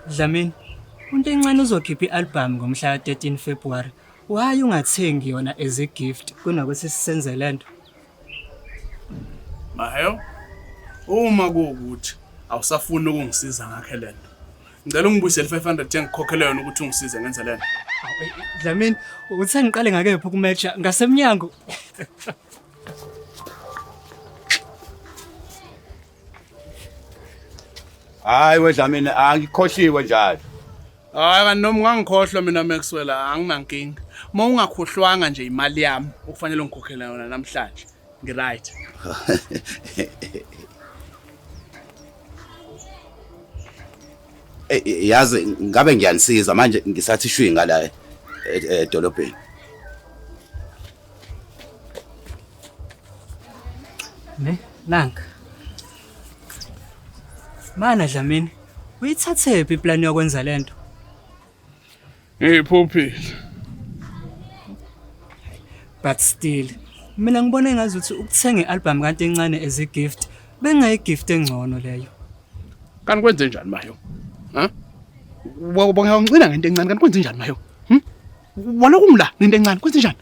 Dlamini, uNto encane uzokhipha i-album ngomhla ka-13 February. Why ungathengi yona as a gift kunokuthi sisenze lento? Mayo, uma kuwukuthi awusafuni ukungisiza ngakhe lento. Ngicela ungibuyisele 500 engikhokhele yona ukuthi ungisize ngenze lento. Dlamini, uthi ngiqale ngakephi ukumatcha ngasemnyango? Hayi wedla mina angikhohliwe njalo. Hayi kanti noma ungangikhohlwa mina Maxwell anginankinga. Uma ungakhohlwanga nje imali yami ukufanele ngikhokhele yona namhlanje. Ngiright. Yazi ngabe ngiyanisiza manje ngisathi shwi ngala edolobheni. Ne, nanka. Mana Dlamini, uyithathephi iplan yokwenza lento? Ngiphuphile. But still, mina ngibona engazuthi ukuthenga i-album kanti encane as a gift, bengayi gift engcono leyo. Kanti kwenze njani Mayo? Ha? Ngicina ngento encane kanti kwenze njani Mayo? Wona kungila ngento encane kwenze njani?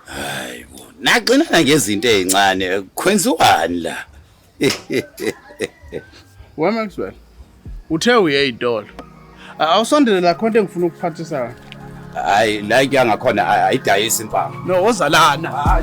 Hayibo, naqina ngezinto ezincane kwenziwani la? Wa Maxwell. Uthe uye idolo. Awusondele la khonto engifuna ukuphathisa. Hayi la kuyangakhona ayidayisa impama. No, ozalana.